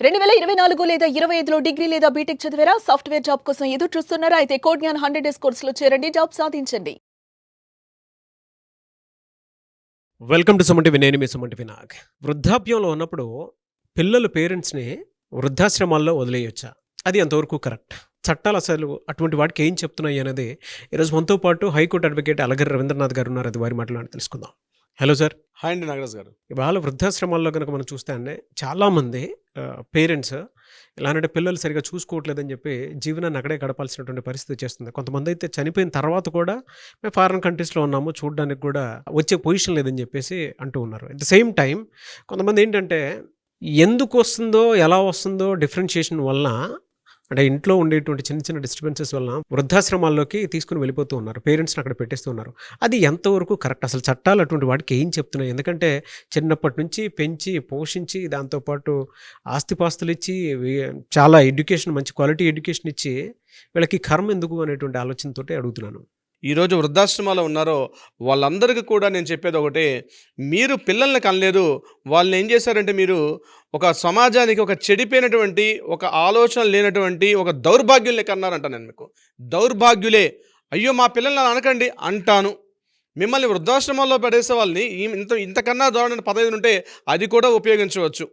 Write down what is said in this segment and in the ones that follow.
2024 లేదా 25లో డిగ్రీ లేదా బీటెక్ చదివారా? సాఫ్ట్వేర్ జాబ్ కోసం ఎదురు చూస్తున్నారా? అయితే కోడ్ జ్ఞాన్ 100 డేస్ కోర్సులో చేరండి, జాబ్ సాధించండి. Welcome to Suman TV. నేను మీ సుమన్ టీవీ నాగ్. వృద్ధాప్యంలో ఉన్నప్పుడు పిల్లలు పేరెంట్స్ని వృద్ధాశ్రమాల్లో వదిలేయొచ్చా? అది ఎంతవరకు కరెక్ట్? చట్టాలు అసలు అటువంటి వాటికి ఏం చెప్తున్నాయి అనేది ఈరోజు మనతో పాటు హైకోర్టు అడ్వకేట్ అలగర్ రవీంద్రనాథ్ గారు ఉన్నారు. అది వారి మాటలు తెలుసుకుందాం. Hello sir. హాయ్ అండి నాగరాజ్ గారు. ఇవాళ వృద్ధాశ్రమాల్లో కనుక మనం చూస్తే అండి చాలామంది పేరెంట్స్ ఇలాంటి పిల్లలు సరిగా చూసుకోవట్లేదని చెప్పి జీవనాన్ని అక్కడే గడపాల్సినటువంటి పరిస్థితి చేస్తుంది. కొంతమంది అయితే చనిపోయిన తర్వాత కూడా మేము ఫారిన్ కంట్రీస్లో ఉన్నాము, చూడడానికి కూడా వచ్చే పొజిషన్ లేదని చెప్పేసి అంటూ ఉన్నారు. అట్ ద సేమ్ టైం కొంతమంది ఏంటంటే ఎందుకు వస్తుందో ఎలా వస్తుందో డిఫరెన్షియేషన్ వలన, అంటే ఇంట్లో ఉండేటువంటి చిన్న చిన్న డిస్టర్బెన్సెస్ వలన వృద్ధాశ్రమాల్లోకి తీసుకుని వెళ్ళిపోతూ ఉన్నారు, పేరెంట్స్ని అక్కడ పెట్టేస్తూ ఉన్నారు. అది ఎంతవరకు కరెక్ట్? అసలు చట్టాలు అటువంటి వాటికి ఏం చెప్తున్నాయి? ఎందుకంటే చిన్నప్పటి నుంచి పెంచి పోషించి దాంతోపాటు ఆస్తిపాస్తులు ఇచ్చి చాలా ఎడ్యుకేషన్, మంచి క్వాలిటీ ఎడ్యుకేషన్ ఇచ్చి వీళ్ళకి కర్మ ఎందుకు అనేటువంటి ఆలోచనతో అడుగుతున్నాను. ఈరోజు వృద్ధాశ్రమాల్లో ఉన్నారో వాళ్ళందరికీ కూడా నేను చెప్పేది ఒకటే, మీరు పిల్లల్ని కనలేదు, వాళ్ళని ఏం చేశారంటే మీరు ఒక సమాజానికి ఒక చెడిపోయినటువంటి, ఒక ఆలోచన లేనటువంటి ఒక దౌర్భాగ్యుల్ని కన్నారంట. నేను మీకు దౌర్భాగ్యులే, అయ్యో మా పిల్లల్ని అలా అనకండి అంటాను. మిమ్మల్ని వృద్ధాశ్రమాల్లో పడేసే వాళ్ళని ఇంతకన్నా దారుణమైన పదవి ఉంటే అది కూడా ఉపయోగించవచ్చు.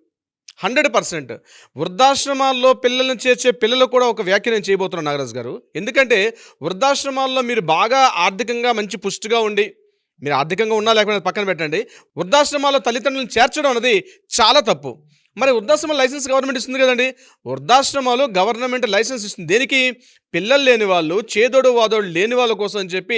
100% వృద్ధాశ్రమాల్లో పిల్లల్ని చేర్చే పిల్లలు కూడా ఒక వ్యాఖ్య నేను చేయబోతున్నాను నాగరాజ్ గారు. ఎందుకంటే వృద్ధాశ్రమాల్లో మీరు బాగా ఆర్థికంగా మంచి పుష్టిగా ఉండి, మీరు ఆర్థికంగా ఉన్నా లేకపోతే పక్కన పెట్టండి, వృద్ధాశ్రమాల్లో తల్లిదండ్రులను చేర్చడం అనేది చాలా తప్పు. మరి వృద్ధాశ్రమ లైసెన్స్ గవర్నమెంట్ ఇస్తుంది కదండి. వృద్ధాశ్రమాలు గవర్నమెంట్ లైసెన్స్ ఇస్తుంది దేనికి? పిల్లలు లేని వాళ్ళు, చేదోడు వాదోడు లేని వాళ్ళ కోసం అని చెప్పి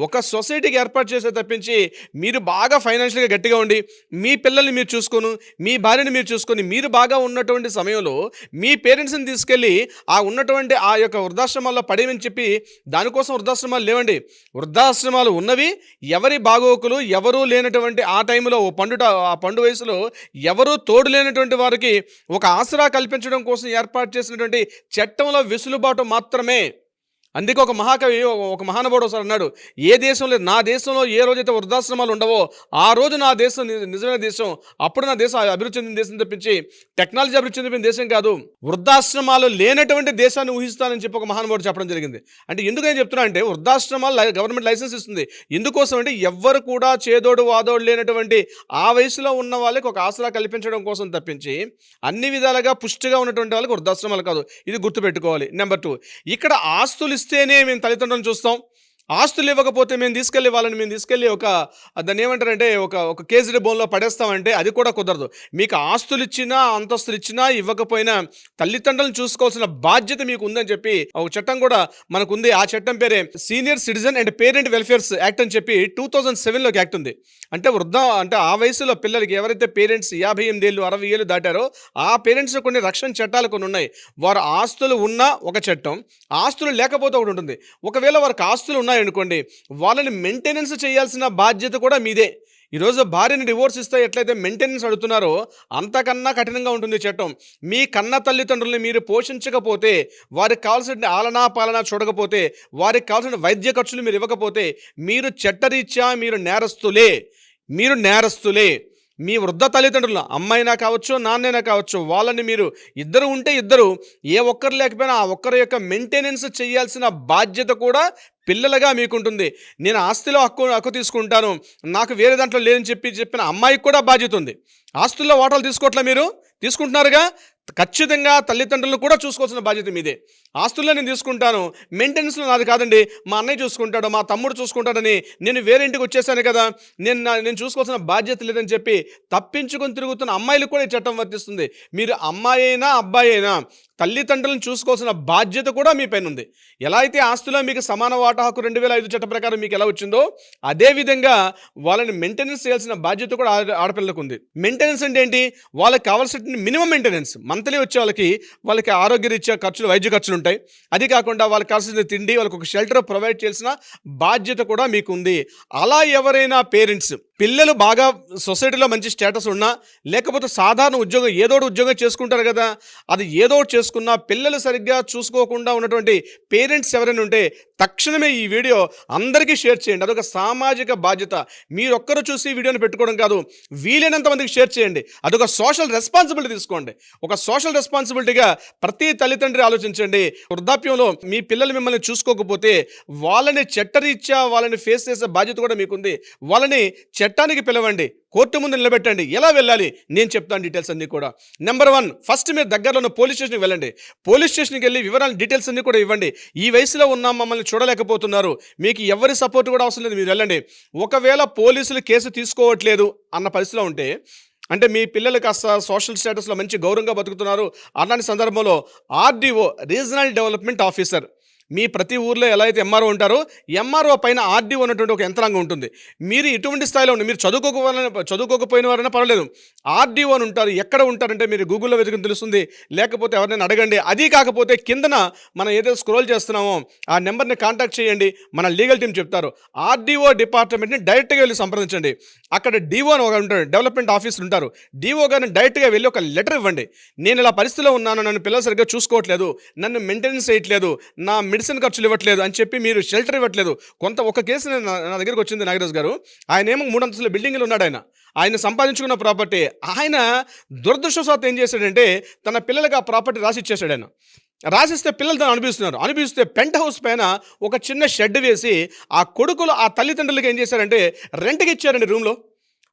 ఒక సొసైటీకి ఏర్పాటు చేసే తప్పించి, మీరు బాగా ఫైనాన్షియల్గా గట్టిగా ఉండి మీ పిల్లల్ని మీరు చూసుకొని, మీ భార్యని మీరు చూసుకొని, మీరు బాగా ఉన్నటువంటి సమయంలో మీ పేరెంట్స్ని తీసుకెళ్ళి ఆ ఉన్నటువంటి ఆ యొక్క వృద్ధాశ్రమాల్లో పడేయమని చెప్పి దానికోసం వృద్ధాశ్రమాలు లేవండి. వృద్ధాశ్రమాలు ఉన్నవి ఎవరి బాగోకులు, ఎవరూ లేనటువంటి ఆ టైంలో ఆ పండు వయసులో ఎవరూ తోడు లేనటువంటి వారికి ఒక ఆసరా కల్పించడం కోసం ఏర్పాటు చేసినటువంటి చట్టంలో వెసులుబాటు మాత్రమే. అందుకే ఒక మహాకవి, ఒక మహానుభావుడు ఒకసారి అన్నాడు, ఏ దేశంలో, నా దేశంలో ఏ రోజైతే వృద్ధాశ్రమాలు ఉండవో ఆ రోజు నా దేశం నిజమైన దేశం, అప్పుడు నా దేశం అభివృద్ధి చెందిన దేశం తప్పించి టెక్నాలజీ అభివృద్ధి చెందిన దేశం కాదు. వృద్ధాశ్రమాలు లేనటువంటి దేశాన్ని ఊహిస్తానని చెప్పి ఒక మహానుభావుడు చెప్పడం జరిగింది. అంటే ఎందుకు నేను చెప్తున్నా అంటే, వృద్ధాశ్రమాలు గవర్నమెంట్ లైసెన్స్ ఇస్తుంది. ఎందుకోసం అంటే ఎవ్వరు కూడా చేదోడు వాదోడు లేనటువంటి ఆ వయసులో ఉన్న వాళ్ళకి ఒక ఆసరా కల్పించడం కోసం తప్పించి అన్ని విధాలుగా పుష్టిగా ఉన్నటువంటి వాళ్ళకి వృద్ధాశ్రమాలు కాదు. ఇది గుర్తుపెట్టుకోవాలి. నెంబర్ 2, ఇక్కడ ఆస్తులు ఇస్తేనే మేము తల్లిదండ్రులను చూస్తాం, ఆస్తులు ఇవ్వకపోతే మేము తీసుకెళ్ళి ఒక దాన్ని ఏమంటారంటే ఒక కేజీ బోన్లో పడేస్తామంటే అది కూడా కుదరదు. మీకు ఆస్తులు ఇచ్చినా, అంతస్తులు ఇచ్చినా, ఇవ్వకపోయినా తల్లిదండ్రులను చూసుకోవాల్సిన బాధ్యత మీకు ఉందని చెప్పి ఒక చట్టం కూడా మనకు ఉంది. ఆ చట్టం పేరే senior citizen and parent welfares act అని చెప్పి 2007లోకి యాక్ట్ ఉంది. అంటే ఆ వయసులో పిల్లలకి ఎవరైతే పేరెంట్స్ 58 ఏళ్ళు 60 ఏళ్ళు దాటారో ఆ పేరెంట్స్ కొన్ని రక్షణ చట్టాలు కొన్ని ఉన్నాయి. వారు ఆస్తులు ఉన్నా ఒక చట్టం, ఆస్తులు లేకపోతే ఒకటి ఉంటుంది. ఒకవేళ వారికి ఆస్తులు ఉన్నాయనుకోండి, వాళ్ళని మెయింటెనెన్స్ చేయాల్సిన బాధ్యత కూడా మీదే. ఈరోజు భార్యని డివోర్స్ ఇస్తే ఎట్లయితే మెయింటెనెన్స్ అడుగుతున్నారో అంతకన్నా కఠినంగా ఉంటుంది చట్టం. మీ కన్న తల్లిదండ్రుల్ని మీరు పోషించకపోతే, వారికి కావాల్సిన ఆలనా పాలన చూడకపోతే, వారికి కావాల్సిన వైద్య ఖర్చులు మీరు ఇవ్వకపోతే మీరు చట్టరీత్యా మీరు నేరస్తులే. మీ వృద్ధ తల్లిదండ్రులు, అమ్మాయినా కావచ్చు, నాన్నైనా కావచ్చు, వాళ్ళని మీరు ఇద్దరు ఉంటే ఇద్దరు, ఏ ఒక్కరు లేకపోయినా ఆ ఒక్కరి యొక్క మెయింటెనెన్స్ చేయాల్సిన బాధ్యత కూడా పిల్లలుగా మీకుంటుంది. నేను ఆస్తిలో హక్కు తీసుకుంటాను, నాకు వేరే దాంట్లో లేదని చెప్పిన అమ్మాయికి కూడా బాధ్యత ఉంది. ఆస్తుల్లో వాటాలు మీరు తీసుకుంటున్నారుగా, ఖచ్చితంగా తల్లిదండ్రులను కూడా చూసుకోవాల్సిన బాధ్యత మీదే. ఆస్తుల్లో నేను తీసుకుంటాను, మెయింటెనెన్స్లో నాది కాదండి, మా అన్నయ్య చూసుకుంటాడు, మా తమ్ముడు చూసుకుంటాడని నేను వేరే ఇంటికి వచ్చేసాను కదా, నేను చూసుకోవాల్సిన బాధ్యత లేదని చెప్పి తప్పించుకొని తిరుగుతున్న అమ్మాయిలకు కూడా ఈ చట్టం వర్తిస్తుంది. మీరు అమ్మాయి అయినా అబ్బాయి అయినా తల్లిదండ్రులను చూసుకోవాల్సిన బాధ్యత కూడా మీ పైన ఉంది. ఎలా అయితే ఆస్తులో మీకు సమాన వాటా హక్కు 2005 చట్టం ప్రకారం మీకు ఎలా వచ్చిందో, అదేవిధంగా వాళ్ళని మెయింటెనెన్స్ చేయాల్సిన బాధ్యత కూడా ఆడపిల్లలకు ఉంది. మెయింటెనెన్స్ అంటే ఏంటి? వాళ్ళకి కావాల్సిన మినిమం మెయింటెనెన్స్. మంత్లీ వచ్చే వాళ్ళకి ఆరోగ్యరీత్యా ఖర్చులు, వైద్య ఖర్చులు ఉంటాయి. అది కాకుండా వాళ్ళకి కావాల్సిన తిండి, వాళ్ళకి ఒక షెల్టర్ ప్రొవైడ్ చేయాల్సిన బాధ్యత కూడా మీకు ఉంది. అలా ఎవరైనా పేరెంట్స్ పిల్లలు బాగా సొసైటీలో మంచి స్టేటస్ ఉన్నా, లేకపోతే సాధారణ ఉద్యోగం ఏదో ఒకటి ఉద్యోగం చేసుకుంటారు కదా, అది ఏదో ఒకటి చేసుకున్నా పిల్లలు సరిగ్గా చూసుకోకుండా ఉన్నటువంటి పేరెంట్స్ ఎవరైనా ఉంటే తక్షణమే ఈ వీడియో అందరికీ షేర్ చేయండి. అదొక సామాజిక బాధ్యత. మీరొక్కరు చూసి వీడియోని పెట్టుకోవడం కాదు, వీలైనంత మందికి షేర్ చేయండి. అదొక సోషల్ రెస్పాన్సిబిలిటీ తీసుకోండి. ఒక సోషల్ రెస్పాన్సిబిలిటీగా ప్రతి తల్లిదండ్రి ఆలోచించండి. వృద్ధాప్యంలో మీ పిల్లలు మిమ్మల్ని చూసుకోకపోతే వాళ్ళని చట్టరీత్యా వాళ్ళని ఫేస్ చేసే బాధ్యత కూడా మీకుంది. వాళ్ళని చట్టానికి పిలవండి, కోర్టు ముందు నిలబెట్టండి. ఎలా వెళ్ళాలి నేను చెప్తాను డీటెయిల్స్ అన్నీ కూడా. నెంబర్ 1, ఫస్ట్ మీరు దగ్గరలో ఉన్న పోలీస్ స్టేషన్కి వెళ్ళండి. పోలీస్ స్టేషన్కి వెళ్ళి వివరాలు డీటెయిల్స్ అన్నీ కూడా ఇవ్వండి. ఈ వయసులో ఉన్న మమ్మల్ని చూడలేకపోతున్నారు, మీకు ఎవరి సపోర్ట్ కూడా అవసరం లేదు, మీరు వెళ్ళండి. ఒకవేళ పోలీసులు కేసు తీసుకోవట్లేదు అన్న పరిస్థితిలో ఉంటే, అంటే మీ పిల్లలు కాస్త సోషల్ స్టేటస్లో మంచి గౌరవంగా బతుకుతున్నారు, అలాంటి సందర్భంలో ఆర్డీఓ, రీజనల్ డెవలప్మెంట్ ఆఫీసర్, మీ ప్రతి ఊర్లో ఎలా అయితే ఎంఆర్ఓ ఉంటారో, ఎంఆర్ఓ పైన ఆర్డీఓ ఉన్నటువంటి ఒక యంత్రాంగం ఉంటుంది. మీరు ఇటువంటి స్థాయిలో ఉండి, మీరు చదువుకోకపోయిన వారైనా పర్వాలేదు, ఆర్డీఓ అని ఉంటారు. ఎక్కడ ఉంటారంటే మీరు గూగుల్లో వెతుకుని తెలుస్తుంది, లేకపోతే ఎవరైనా అడగండి. అది కాకపోతే కిందన మనం ఏదైతే స్క్రోల్ చేస్తున్నామో ఆ నెంబర్ని కాంటాక్ట్ చేయండి, మన లీగల్ టీం చెప్తారు. ఆర్డీఓ డిపార్ట్మెంట్ని డైరెక్ట్గా వెళ్ళి సంప్రదించండి. అక్కడ డిఓ అని ఒక ఉంటాడు, డెవలప్మెంట్ ఆఫీసర్ ఉంటారు. డిఓ గారిని డైరెక్ట్గా వెళ్ళి ఒక లెటర్ ఇవ్వండి. నేను ఇలా పరిస్థితిలో ఉన్నాను, నన్ను పిల్లలు సరిగ్గా చూసుకోవట్లేదు, నన్ను మెయింటెనెన్స్ చేయట్లేదు, నా మెడిసిన్ ఖర్చులు ఇవ్వట్లేదు అని చెప్పి మీరు షెల్టర్ ఇవ్వట్లేదు. ఒక కేసు నా దగ్గరికి వచ్చింది నాగరాజు గారు. ఆయన ఏమో 3 అంతస్తుల బిల్డింగ్లో ఉన్నాడు. ఆయన సంపాదించుకున్న ప్రాపర్టీ ఆయన దురదృష్టవశాత్తు ఏం చేశాడంటే తన పిల్లలకి ఆ ప్రాపర్టీ రాసి ఇచ్చేసాడు. ఆయన రాసిస్తే పిల్లలు దాన్ని అనిపిస్తే పెంట్ హౌస్ పైన ఒక చిన్న షెడ్ వేసి ఆ కొడుకులు ఆ తల్లిదండ్రులకి ఏం చేశారంటే రెంట్కి ఇచ్చారండి. రూమ్లో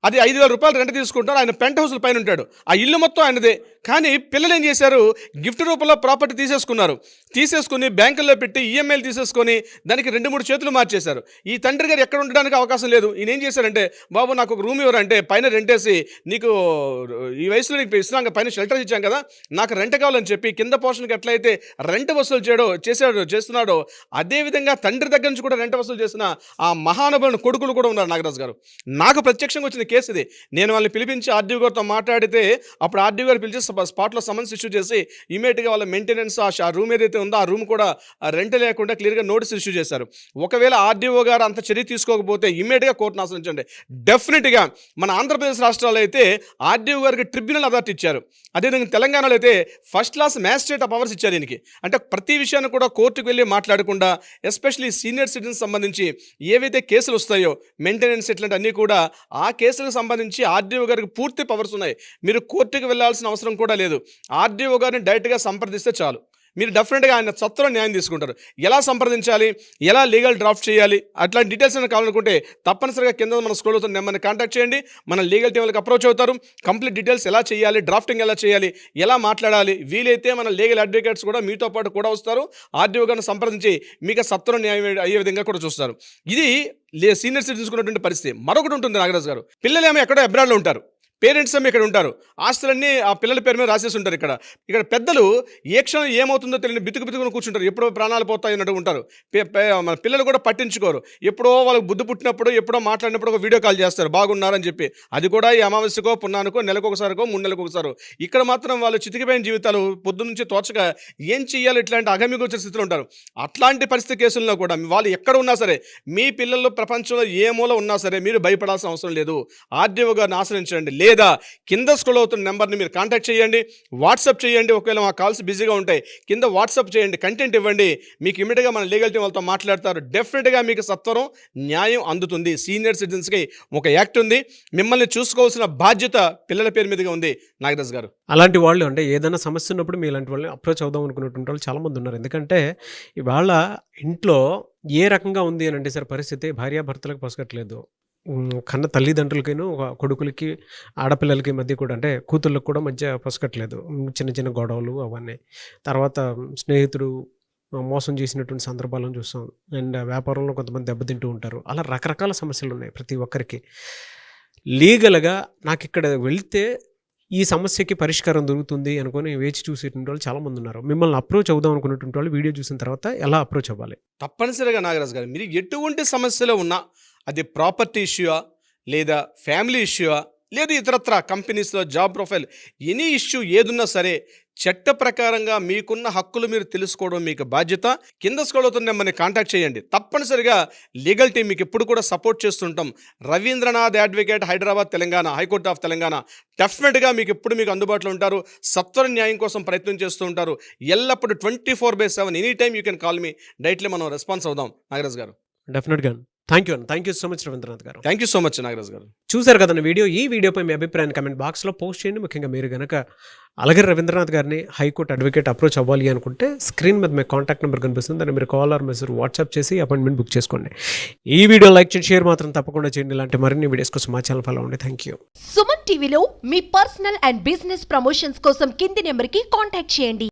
అది 5,000 రూపాయలు రెంట్ తీసుకుంటారు. ఆయన పెంట్ హౌస్ల పైన ఉంటాడు. ఆ ఇల్లు మొత్తం ఆయనదే. కానీ పిల్లలు ఏం చేశారు, గిఫ్ట్ రూపంలో ప్రాపర్టీ తీసేసుకుని బ్యాంకుల్లో పెట్టి ఈఎంఐలు తీసేసుకొని దానికి 2-3 చేతులు మార్చేశారు. ఈ తండ్రి గారు ఎక్కడ ఉండడానికి అవకాశం లేదు. ఈయన ఏం చేశారంటే, బాబు నాకు ఒక రూమ్ ఇవ్వరంటే పైన రెంటేసి, నీకు ఈ వయసులో నీకు ఇస్తున్నాం, పైన షెల్టర్ ఇచ్చాం కదా, నాకు రెంట్ కావాలని చెప్పి కింద పోర్షన్కి ఎట్లయితే రెంట్ వసూలు చేస్తున్నాడో అదేవిధంగా తండ్రి దగ్గర నుంచి కూడా రెంట్ వసూలు చేసిన ఆ మహానుభావుని కొడుకులు కూడా ఉన్నారు. నాగరాజు గారు నాకు ప్రత్యక్షంగా వచ్చిన కేసు ఇది. నేను వాళ్ళని పిలిపించి ఆర్డీఓ గారితో మాట్లాడితే అప్పుడు ఆర్డీఓ గారు పిలిచి స్పాట్లో సమన్స్ ఇష్యూ చేసి ఇమీడియట్గా వాళ్ళ మెయింటెనెన్స్ ఆ రూమ్ ఏదైతే ఉందో ఆ రూమ్ కూడా రెంట్ లేకుండా క్లియర్గా నోటీస్ ఇష్యూ చేశారు. ఒకవేళ ఆర్డీఓ గారు అంత చర్య తీసుకోకపోతే ఇమీడియట్గా కోర్టును ఆశ్రయించండి. డెఫినెట్గా మన ఆంధ్రప్రదేశ్ రాష్ట్రాల్లో అయితే ఆర్డీఓ గారికి ట్రిబ్యునల్ అథారిటీ ఇచ్చారు. అదేవిధంగా తెలంగాణలో అయితే ఫస్ట్ క్లాస్ మ్యాజిస్ట్రేట్ పవర్స్ ఇచ్చారు దీనికి. అంటే ప్రతి విషయాన్ని కూడా కోర్టుకు వెళ్ళి మాట్లాడకుండా, ఎస్పెషలీ సీనియర్ సిటిజన్స్ సంబంధించి ఏవైతే కేసులు వస్తాయో మెయింటెనెన్స్ ఇట్లాంటి అన్నీ కూడా ఆ కేసులకు సంబంధించి ఆర్డీఓ గారికి పూర్తి పవర్స్ ఉన్నాయి. మీరు కోర్టుకు వెళ్ళాల్సిన అవసరం కూడా లేదు. ఆర్డీఓ గారిని డైరెక్ట్గా సంప్రదిస్తే చాలు, మీరు డెఫినెట్గా ఆయన సత్వరం న్యాయం తీసుకుంటారు. ఎలా సంప్రదించాలి, ఎలా లీగల్ డ్రాఫ్ట్ చేయాలి, అట్లాంటి డీటెయిల్స్ అని కావాలనుకుంటే తప్పనిసరిగా కింద మన స్క్రోల్ అవుతున్న నెంబర్ని కాంటాక్ట్ చేయండి. మన లీగల్ టీం వాళ్ళకి అప్రోచ్ అవుతారు. కంప్లీట్ డీటెయిల్స్ ఎలా చేయాలి, డ్రాఫ్టింగ్ ఎలా చేయాలి, ఎలా మాట్లాడాలి, వీలైతే మన లీగల్ అడ్వకేట్స్ కూడా మీతో పాటు కూడా వస్తారు. ఆర్డీఓ గారిని సంప్రదించి మీకు సత్వరం న్యాయం అయ్యే విధంగా కూడా చూస్తారు. ఇది సీనియర్ సిటిజన్స్ ఉన్నటువంటి పరిస్థితి. మరొకటి ఉంటుంది నాగరాజు గారు, పిల్లలు ఏమో ఎక్కడో అబ్రాడ్లో ఉంటారు, పేరెంట్స్ ఏమో ఇక్కడ ఉంటారు, ఆస్తులన్నీ ఆ పిల్లల పేరు మీద రాసేసి ఉంటారు. ఇక్కడ పెద్దలు ఏ క్షణం ఏమవుతుందో తెలియని బితుకుని కూర్చుంటారు, ఎప్పుడో ప్రాణాలు పోతాయి అన్నట్టు ఉంటారు. మన పిల్లలు కూడా పట్టించుకోరు. ఎప్పుడో వాళ్ళకి బుద్ధి పుట్టినప్పుడు, ఎప్పుడో మాట్లాడినప్పుడు ఒక వీడియో కాల్ చేస్తారు బాగున్నారని చెప్పి. అది కూడా ఈ అమావాస్యకో పున్నానికో నెలకొకసారికో 3 నెలలకు ఒకసారి. ఇక్కడ మాత్రం వాళ్ళు చితికిపోయిన జీవితాలు పొద్దు నుంచి తోచగా ఏం చెయ్యాలి ఇట్లాంటి అగమ్యగోచర స్థితిలో ఉంటారు. అట్లాంటి పరిస్థితి కేసుల్లో కూడా వాళ్ళు ఎక్కడ ఉన్నా సరే, మీ పిల్లలు ప్రపంచంలో ఏ మూల ఉన్నా సరే మీరు భయపడాల్సిన అవసరం లేదు. ఆర్డీఓ గారిని ఆశ్రయించండి, లేదా కింద స్క్రోల్ అవుతున్న నెంబర్ని మీరు కాంటాక్ట్ చేయండి, వాట్సాప్ చేయండి. ఒకవేళ మా కాల్స్ బిజీగా ఉంటాయి, కింద వాట్సాప్ చేయండి, కంటెంట్ ఇవ్వండి. మీకు ఇమీడియట్గా మన లీగల్ టీం వాళ్ళతో మాట్లాడతారు. డెఫినెట్గా మీకు సత్వరం న్యాయం అందుతుంది. సీనియర్ సిటిజన్స్కి ఒక యాక్ట్ ఉంది, మిమ్మల్ని చూసుకోవాల్సిన బాధ్యత పిల్లల పేరు మీదుగా ఉంది. నాగరాజ్ గారు, అలాంటి వాళ్ళు అంటే ఏదైనా సమస్య ఉన్నప్పుడు మీ ఇలాంటి వాళ్ళని అప్రోచ్ అవుదాం అనుకున్నటువంటి వాళ్ళు చాలామంది ఉన్నారు. ఎందుకంటే ఇవాళ ఇంట్లో ఏ రకంగా ఉంది అని అంటే సార్ పరిస్థితి, భార్యాభర్తలకు పొసగట్లేదు. కన్న తల్లిదండ్రులకిను ఒక కొడుకులకి ఆడపిల్లలకి మధ్య కూడా, అంటే కూతుళ్ళకి కూడా మధ్య పొసగట్లేదు. చిన్న చిన్న గొడవలు అవన్నీ. తర్వాత స్నేహితుడు మోసం చేసినటువంటి సందర్భాలను చూస్తాం. అండ్ వ్యాపారంలో కొంతమంది దెబ్బతింటూ ఉంటారు. అలా రకరకాల సమస్యలు ఉన్నాయి ప్రతి ఒక్కరికి. లీగల్గా నాకు ఇక్కడ వెళ్తే ఈ సమస్యకి పరిష్కారం దొరుకుతుంది అనుకొని వేచి చూసేటువంటి వాళ్ళు చాలామంది ఉన్నారు. మిమ్మల్ని అప్రోచ్ అవుదాం అనుకున్నటువంటి వాళ్ళు వీడియో చూసిన తర్వాత ఎలా అప్రోచ్ అవ్వాలి? తప్పనిసరిగా నాగరాజ్ గారు, మీరు ఎటువంటి సమస్యలో ఉన్నా, అది ప్రాపర్టీ ఇష్యూయా, లేదా ఫ్యామిలీ ఇష్యూయా, లేదు ఇతరత్ర కంపెనీస్లో జాబ్ ప్రొఫైల్, ఎనీ ఇష్యూ ఏదున్నా సరే చట్ట ప్రకారంగా మీకున్న హక్కులు మీరు తెలుసుకోవడం మీకు బాధ్యత. కింద స్క్రోల్ అవుతున్న నెంబర్ని కాంటాక్ట్ చేయండి. తప్పనిసరిగా లీగల్ టీం మీకు ఎప్పుడు కూడా సపోర్ట్ చేస్తుంటాం. Ravindranath advocate, Hyderabad, Telangana, high court of Telangana. డెఫినెట్గా మీకు ఎప్పుడు మీకు అందుబాటులో ఉంటారు. సత్వర న్యాయం కోసం ప్రయత్నం చేస్తూ ఉంటారు. ఎల్లప్పుడూ 24/7 any time you can call me. Directly మనం రెస్పాన్స్ అవుదాం నాగరాజ్ గారు. డెఫినెట్గా థ్యాంక్ యూ అండి. Thank you so much Ravindranath garu. Thank you so much Nagaraj garu. చూశారు కదండి వీడియో. ఈ వీడియోపై మీ అభిప్రాయాన్ని కమెంట్ బాక్స్లో పోస్ట్ చేయండి. ముఖ్యంగా మీరు కనుక అలగిరి రవీంద్రనాథ్ గారిని హైకోర్టు అడ్వకేట్ అప్రోచ్ అవ్వాలి అనుకుంటే స్క్రీన్ మీద మీ కాంటాక్ట్ నెంబర్ కనిపిస్తుంది. దాన్ని మీరు కాల్ ఆర్ మెసేజ్ వాట్సాప్ చేసి అపాయింట్మెంట్ బుక్ చేసుకోండి. ఈ వీడియో లైక్ చేయండి, షేర్ మాత్రం తప్పకుండా చేయండి. ఇలాంటి మరిన్ని వీడియోస్ కోసం మా ఛానల్ ఫాలో అవ్వండి. Thank you. సుమన్ టీవీలో మీ పర్సనల్ అండ్ బిజినెస్ ప్రమోషన్స్ కోసం కింది నెంబర్కి కాంటాక్ట్ చేయండి.